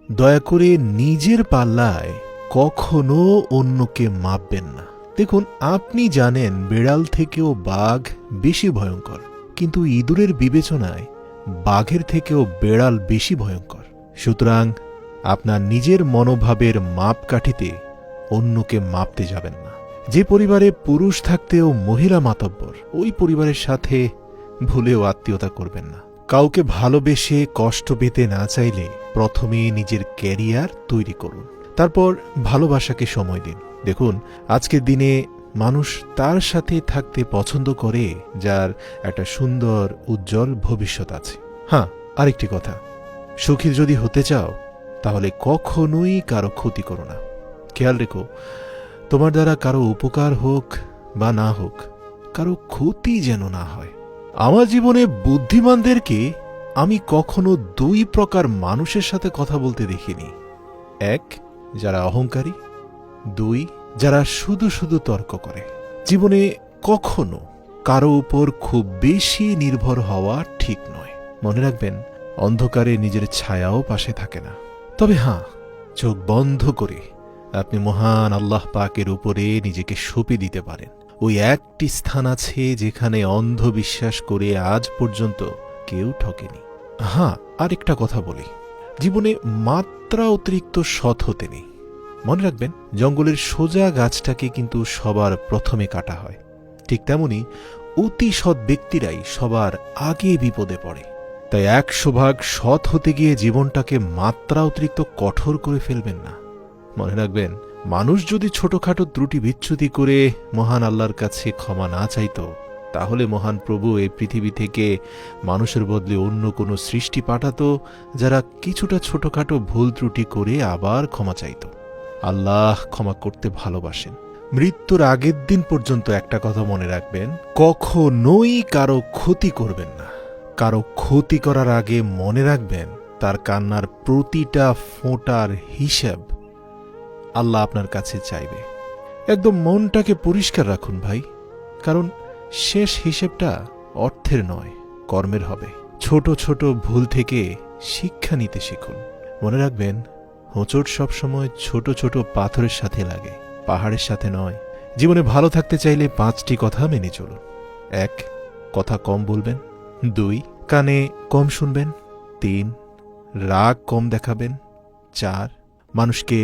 দয়া করে নিজের পাল্লায় কখনো অন্যকে মাপবেন না। দেখুন, আপনি জানেন বিড়াল থেকেও বাঘ বেশি ভয়ঙ্কর, কিন্তু ইঁদুরের বিবেচনায় বাঘের থেকেও বিড়াল বেশি ভয়ঙ্কর। সুতরাং আপনার নিজের মনোভাবের মাপকাঠিতে অন্যকে মাপতে যাবেন না। যে পরিবারে পুরুষ থাকতেও মহিলা মাতব্বর, ওই পরিবারের সাথে ভুলেও আত্মীয়তা করবেন না। কাউকে ভালোবেসে কষ্ট পেতে না চাইলে প্রথমে নিজের ক্যারিয়ার তৈরি করুন, তারপর ভালোবাসাকে সময় দিন। দেখুন, আজকের দিনে মানুষ তার সাথে থাকতে পছন্দ করে যার একটা সুন্দর উজ্জ্বল ভবিষ্যৎ আছে। হ্যাঁ, আরেকটি কথা, সুখী যদি হতে চাও তাহলে কখনোই কারো ক্ষতি করো না। খেয়াল রেখো, তোমার দ্বারা কারো উপকার হোক বা না হোক, কারো ক্ষতি যেন না হয়। আমার জীবনে বুদ্ধিমানদেরকে আমি কখনো দুই প্রকার মানুষের সাথে কথা বলতে দেখিনি। এক, যারা অহংকারী। দুই, যারা শুধু শুধু তর্ক করে। জীবনে কখনো কারো উপর খুব বেশি নির্ভর হওয়া ঠিক নয়। মনে রাখবেন, অন্ধকারে নিজের ছায়াও পাশে থাকে না। তবে হ্যাঁ, চোখ বন্ধ করে আপনি মহান আল্লাহ পাকের উপরে নিজেকে সঁপে দিতে পারেন। ওই একটি স্থান আছে যেখানে অন্ধবিশ্বাস করে আজ পর্যন্ত কেউ ঠকেনি। হ্যাঁ, আরেকটা কথা বলি, জীবনে মাত্রা অতিরিক্ত সৎ হতে নেই। মনে রাখবেন, জঙ্গলের সোজা গাছটাকে কিন্তু সবার প্রথমে কাটা হয়। ঠিক তেমনি অতি সৎ ব্যক্তিরাই সবার আগে বিপদে পড়ে। তাই 100 ভাগ সৎ হতে গিয়ে জীবনটাকে মাত্রা অতিরিক্ত কঠোর করে ফেলবেন না। মনে রাখবেন, মানুষ যদি ছোটখাটো ত্রুটি বিচ্যুতি করে মহান আল্লাহর কাছে ক্ষমা না চাইত, তাহলে মহান প্রভু এই পৃথিবী থেকে মানুষের বদলে অন্য কোনো সৃষ্টি পাঠাতো যারা কিছুটা ছোটখাটো ভুল ত্রুটি করে আবার ক্ষমা চাইত। আল্লাহ ক্ষমা করতে ভালোবাসেন। মৃত্যুর আগের দিন পর্যন্ত একটা কথা মনে রাখবেন, কখনোই কারো ক্ষতি করবেন না। কারো ক্ষতি করার আগে মনে রাখবেন, তার কান্নার প্রতিটা ফোঁটার হিসাব আল্লাহ আপনার কাছে চাইবে। একদম মনটাকে পরিষ্কার রাখুন ভাই, কারণ শেষ হিসেবটা অর্থের নয়, কর্মের হবে। ছোট ছোট ভুল থেকে শিক্ষা নিতে শিখুন। মনে রাখবেন, হোঁচট সবসময় ছোট ছোট পাথরের সাথে লাগে, পাহাড়ের সাথে নয়। জীবনে ভালো থাকতে চাইলে 5টি কথা মেনে চলুন। 1, কথা কম বলবেন। 2, কানে কম শুনবেন। 3, রাগ কম দেখাবেন। 4, মানুষকে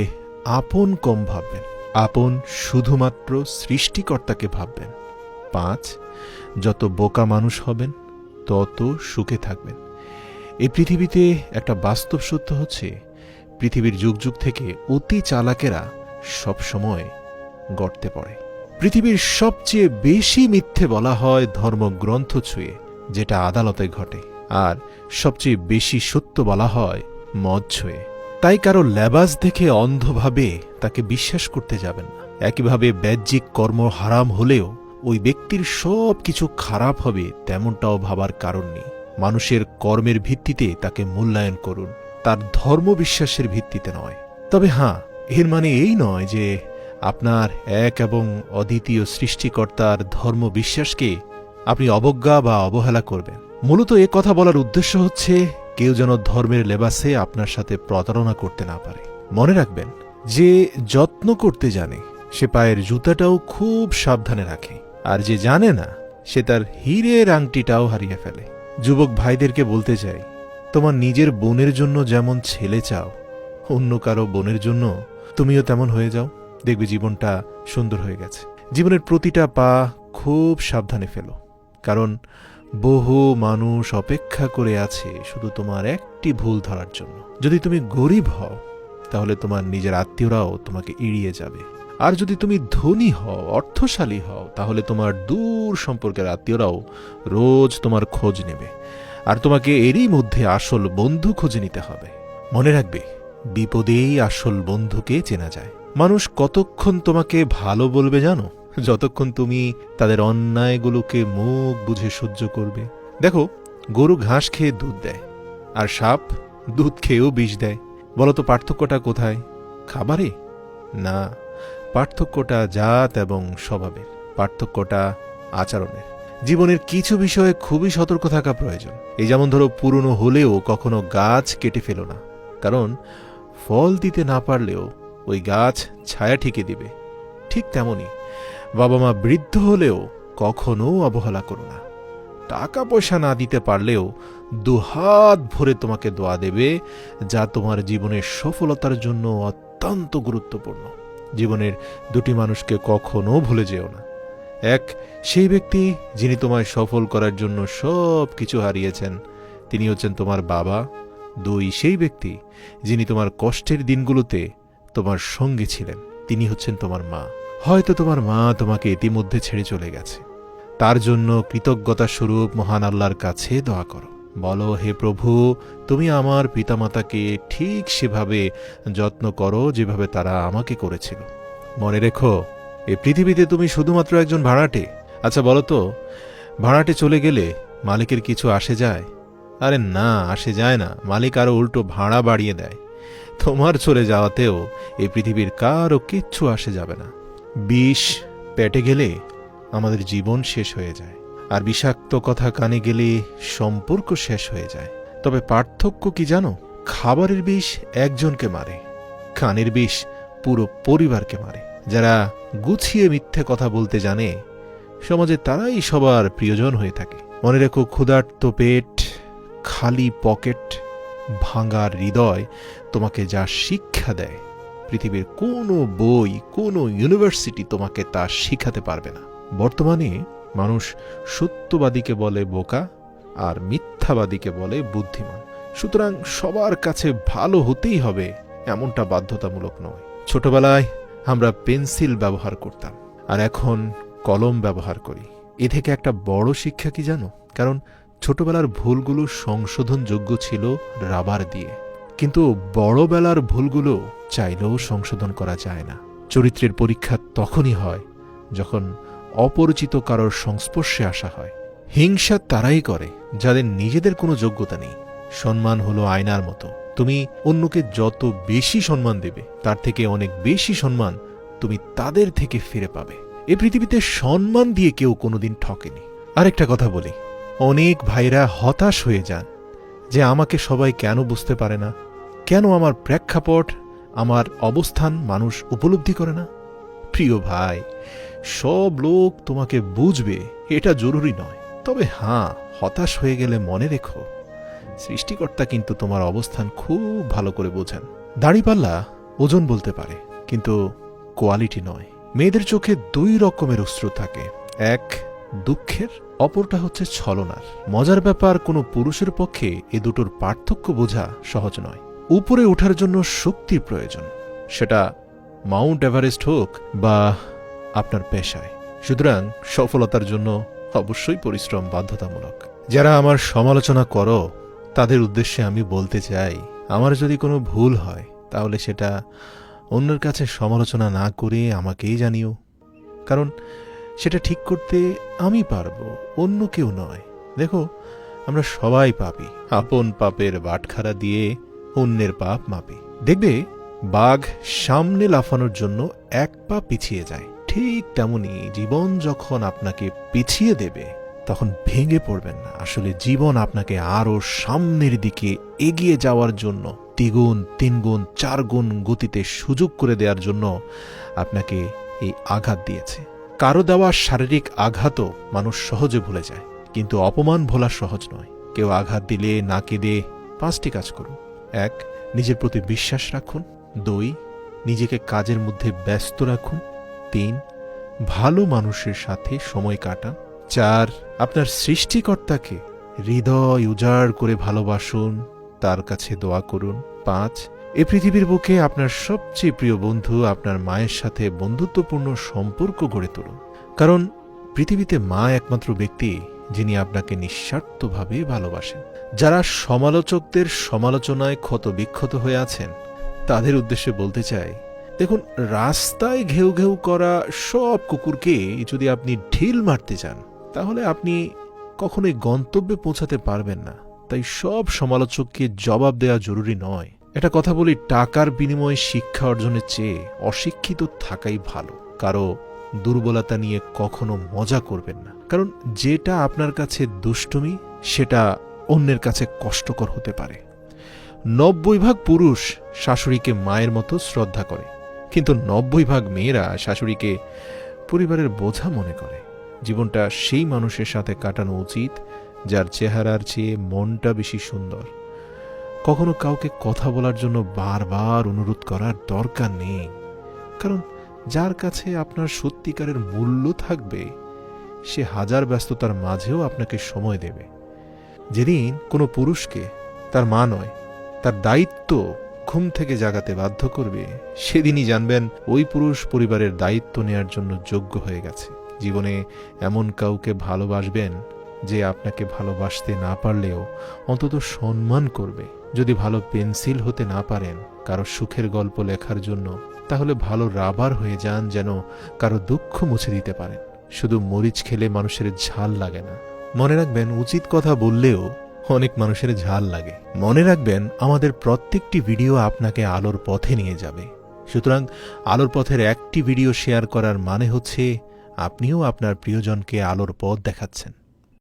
আপন কম ভাববেন। আপন শুধুমাত্র সৃষ্টিকর্তাকে ভাববেন। 5, যত বোকা মানুষ হবেন তত সুখে থাকবেন। এই পৃথিবীতে একটা বাস্তব সত্য হচ্ছে, পৃথিবীর যুগ যুগ থেকে অতি চালাকেরা সব সময় গর্তে পড়ে। পৃথিবীর সবচেয়ে বেশি মিথ্যে বলা হয় ধর্মগ্রন্থ ছুঁয়ে, যেটা আদালতে ঘটে, আর সবচেয়ে বেশি সত্য বলা হয় মদ ছুঁয়ে। তাই কারো লেবাস দেখে অন্ধভাবে তাকে বিশ্বাস করতে যাবেন না। একইভাবে বাহ্যিক কর্ম হারাম হলেও ওই ব্যক্তির সব কিছু খারাপ হবে তেমনটাও ভাবার কারণ নেই। মানুষের কর্মের ভিত্তিতে তাকে মূল্যায়ন করুন, তার ধর্মবিশ্বাসের ভিত্তিতে নয়। তবে হ্যাঁ, এর মানে এই নয় যে আপনার এক এবং অদ্বিতীয় সৃষ্টিকর্তার ধর্মবিশ্বাসকে আপনি অবজ্ঞা বা অবহেলা করবেন। মূলত এ কথা বলার উদ্দেশ্য হচ্ছে, কেউ যেন ধর্মের লেবাসে আপনার সাথে প্রতারণা করতে না পারে। মনে রাখবেন, যে যত্ন করতে জানে সে পায়ের জুতাটাও খুব সাবধানে রাখে, আর যে জানে না সে তার হীরের আংটিটাও হারিয়ে ফেলে। যুবক ভাইদেরকে বলতে চাই, তোমার নিজের বোনের জন্য যেমন ছেলে চাও, অন্য কারো বোনের জন্য তুমিও তেমন হয়ে যাও, দেখবে জীবনটা সুন্দর হয়ে গেছে। জীবনের প্রতিটা পা খুব সাবধানে ফেলো, কারণ বহু মানুষ অপেক্ষা করে আছে শুধু তোমার একটি ভুল ধরার জন্য। যদি তুমি গরিব হও তাহলে তোমার নিজের আত্মীয়রাও তোমাকে এড়িয়ে যাবে, আর যদি তুমি ধনী হও, অর্থশালী হও, তাহলে তোমার দূর সম্পর্কের আত্মীয়রাও রোজ তোমার খোঁজ নেবে, আর তোমাকে এরই মধ্যে আসল বন্ধু খুঁজে নিতে হবে। মনে রাখবে, বিপদেই আসল বন্ধুকে চেনা যায়। মানুষ কতক্ষণ তোমাকে ভালো বলবে জানো? যতক্ষণ তুমি তাদের অন্যায়গুলোকে মুখ বুঝে সহ্য করবে। দেখো, গরু ঘাস খেয়ে দুধ দেয়, আর সাপ দুধ খেয়েও বিষ দেয়। বলতো পার্থক্যটা কোথায়? খাবারে? না, পার্থক্যটা জাত এবং স্বভাবের, পার্থক্যটা আচরণের। জীবনের কিছু বিষয়ে খুবই সতর্ক থাকা প্রয়োজন। এই যেমন ধরো, পুরনো হলেও কখনো গাছ কেটে ফেলো না, কারণ ফল দিতে না পারলেও ওই গাছ ছায়া ঠিকই দিবে। ঠিক তেমনি বাবা মা বৃদ্ধ হলেও কখনো অবহেলা করো না। টাকা পয়সা না দিতে পারলেও দুহাত ভরে তোমাকে দোয়া দেবে, যা তোমার জীবনের সফলতার জন্য অত্যন্ত গুরুত্বপূর্ণ। জীবনের দুটি মানুষকে কখনো ভুলে যেও না। এক, সেই ব্যক্তি যিনি তোমায় সফল করার জন্য সব কিছু হারিয়েছেন, তিনি হচ্ছেন তোমার বাবা। দুই, সেই ব্যক্তি যিনি তোমার কষ্টের দিনগুলোতে তোমার সঙ্গে ছিলেন, তিনি হচ্ছেন তোমার মা। হয়তো তোমার মা তোমাকে ইতিমধ্যে ছেড়ে চলে গেছে, তার জন্য কৃতজ্ঞতা স্বরূপ মহান আল্লাহর কাছে দোয়া করো। বলো, হে প্রভু, তুমি আমার পিতামাতাকে ঠিক সেভাবে যত্ন করো যেভাবে তারা আমাকে করেছিল। মনে রেখো, এই পৃথিবীতে তুমি শুধুমাত্র একজন ভাড়াটে। আচ্ছা বলো তো, ভাড়াটে চলে গেলে মালিকের কিছু আসে যায়? আরে না, আসে যায় না। মালিক আরো উল্টো ভাড়া বাড়িয়ে দেয়। তোমার চলে যাওয়াতেও এই পৃথিবীর কারও কিচ্ছু আসে যাবে না। বিষ পেটে গেলে আমাদের জীবন শেষ হয়ে যায়, আর বিষাক্ত কথা কানে গেলে সম্পর্ক শেষ হয়ে যায়। তবে পার্থক্য কি জানো? খাবারের বিষ একজনকে মারে, কানের বিষ পুরো পরিবারকে মারে। যারা গুছিয়ে মিথ্যে কথা বলতে জানে, সমাজে তারাই সবার প্রিয়জন হয়ে থাকে। মনে রেখো, ক্ষুধার্ত পেট, খালি পকেট, ভাঙার হৃদয় তোমাকে যা শিক্ষা দেয়, পৃথিবীর কোনো বই, কোনো ইউনিভার্সিটি তোমাকে তা শিখাতে পারবে না। বর্তমানে মানুষ সত্যবাদীকে বলে বোকা আর মিথ্যাবাদীকে বলে বুদ্ধিমান। সুতরাং সবার কাছে ভালো হতেই হবে এমনটা বাধ্যতামূলক নয়। ছোটবেলায় আমরা পেন্সিল ব্যবহার করতাম, আর এখন কলম ব্যবহার করি। এ থেকে একটা বড় শিক্ষা কি জানো? কারণ ছোটবেলার ভুলগুলো সংশোধনযোগ্য ছিল রাবার দিয়ে, কিন্তু বড়বেলার ভুলগুলো চাইলেও সংশোধন করা যায় না। চরিত্রের পরীক্ষা তখনই হয় যখন অপরিচিত কারোর সংস্পর্শে আসা হয়। হিংসা তারাই করে যাদের নিজেদের কোনো যোগ্যতা নেই। সম্মান হলো আয়নার মতো, তুমি অন্যকে যত বেশি সম্মান দেবে, তার থেকে অনেক বেশি সম্মান তুমি তাদের থেকে ফিরে পাবে। এই পৃথিবীতে সম্মান দিয়ে কেউ কোনোদিন ঠকেনি। আরেকটা কথা বলি, অনেক ভাইরা হতাশ হয়ে যান যে আমাকে সবাই কেন বুঝতে পারে না, কেন আমার প্রেক্ষাপট, আমার অবস্থান মানুষ উপলব্ধি করে না। প্রিয় ভাই, সব লোক তোমাকে বুঝবে এটা জরুরি নয়। তবে হ্যাঁ, হতাশ হয়ে গেলে মনে রেখো, সৃষ্টিকর্তা কিন্তু তোমার অবস্থান খুব ভালো করে বোঝেন। দাড়িপাল্লা ওজন বলতে পারে, কিন্তু কোয়ালিটি নয়। মেয়েদের চোখে দুই রকমের অশ্রু থাকে, এক দুঃখের, অপরটা হচ্ছে ছলনার। মজার ব্যাপার, কোনো পুরুষের পক্ষে এ দুটোর পার্থক্য বোঝা সহজ নয়। উপরে ওঠার জন্য শক্তির প্রয়োজন, সেটা মাউন্ট এভারেস্ট হোক বা আপনার পেশায়। সুতরাং সফলতার জন্য অবশ্যই পরিশ্রম বাধ্যতামূলক। যারা আমার সমালোচনা করো, তাদের উদ্দেশ্যে আমি বলতে চাই, আমার যদি কোনো ভুল হয় তাহলে সেটা অন্যের কাছে সমালোচনা না করে আমাকেই জানিও। কারণ সেটা ঠিক করতে আমি পারবো, অন্য কেউ নয়। দেখো, আমরা সবাই পাপী। আপন পাপের বাটখারা দিয়ে অন্যের পাপ মাপি। দেখবে, বাঘ সামনে লাফানোর জন্য এক পা পিছিয়ে যায়। ঠিক তেমনি জীবন যখন আপনাকে পিছিয়ে দেবে, তখন ভেঙে পড়বেন না। আসলে জীবন আপনাকে আরো সামনের দিকে এগিয়ে যাওয়ার জন্য দ্বিগুণ, তিনগুণ, চারগুণ গতিতে সুযোগ করে দেওয়ার জন্য আপনাকে এই আঘাত দিয়েছে। কারো দেওয়া শারীরিক আঘাতও মানুষ সহজে ভুলে যায়, কিন্তু অপমান ভোলা সহজ নয়। কেউ আঘাত দিলে না কেঁদে 5টি কাজ করুন। 1, নিজের প্রতি বিশ্বাস রাখুন। 2, নিজেকে কাজের মধ্যে ব্যস্ত রাখুন। 3, ভালো মানুষের সাথে সময় কাটান। 4, আপনার সৃষ্টিকর্তাকে হৃদয় উজাড় করে ভালোবাসুন, তার কাছে দোয়া করুন। 5, এ পৃথিবীর বুকে আপনার সবচেয়ে প্রিয় বন্ধু, আপনার মায়ের সাথে বন্ধুত্বপূর্ণ সম্পর্ক গড়ে তুলুন। কারণ পৃথিবীতে মা একমাত্র ব্যক্তি যিনি আপনাকে নিঃস্বার্থভাবে ভালোবাসেন। যারা সমালোচকদের সমালোচনায় ক্ষতবিক্ষত হয়ে আছেন, তাদের উদ্দেশ্যে বলতে চাই, দেখুন, রাস্তায় ঘেউ ঘেউ করা সব কুকুরকে যদি আপনি ঢিল মারতে চান, তাহলে আপনি কখনোই গন্তব্যে পৌঁছাতে পারবেন না। তাই সব সমালোচককে জবাব দেওয়া জরুরি নয়। এটা কথা বলি, টাকার বিনিময়ে শিক্ষা অর্জনের চেয়ে অশিক্ষিত থাকাই ভালো। কারো দুর্বলতা নিয়ে কখনো মজা করবেন না, কারণ যেটা আপনার কাছে দুষ্টুমি, সেটা অন্যের কাছে কষ্টকর হতে পারে। 90% পুরুষ শাশুড়িকে মায়ের মতো শ্রদ্ধা করে, কিন্তু 90% মেয়েরা শাশুড়িকে পরিবারের বোঝা মনে করে। জীবনটা সেই মানুষের সাথে কাটানো উচিত যার চেহারার চেয়ে মনটা বেশি সুন্দর। কখনো কাউকে কথা বলার জন্য বারবার অনুরোধ করার দরকার নেই, কারণ যার কাছে আপনার সত্যিকারের মূল্য থাকবে সে হাজার ব্যস্ততার মাঝেও আপনাকে সময় দেবে। যেদিন কোনো পুরুষকে তার মা নয়, তার দায়িত্ব ঘুম থেকে জাগাতে বাধ্য করবে, সেদিনই জানবেন ওই পুরুষ পরিবারের দায়িত্ব নেয়ার জন্য যোগ্য হয়ে গেছে। জীবনে এমন কাউকে ভালোবাসবেন যে আপনাকে ভালোবাসতে না পারলেও অন্তত সম্মান করবে। যদি ভালো পেন্সিল হতে না পারেন কারো সুখের গল্প লেখার জন্য, তাহলে ভালো রাবার হয়ে যান, যেন কারো দুঃখ মুছে দিতে পারেন। শুধু মরিচ খেলে মানুষের ঝাল লাগে না। মনে রাখবেন, উচিত কথা বললেও অনেক মানুষের ঝাল লাগে। মনে রাখবেন, আমাদের প্রত্যেকটি ভিডিও আপনাকে আলোর পথে নিয়ে যাবে। সুতরাং আলোর পথের একটি ভিডিও শেয়ার করার মানে হচ্ছে আপনিও আপনার প্রিয়জনকে আলোর পথ দেখাচ্ছেন।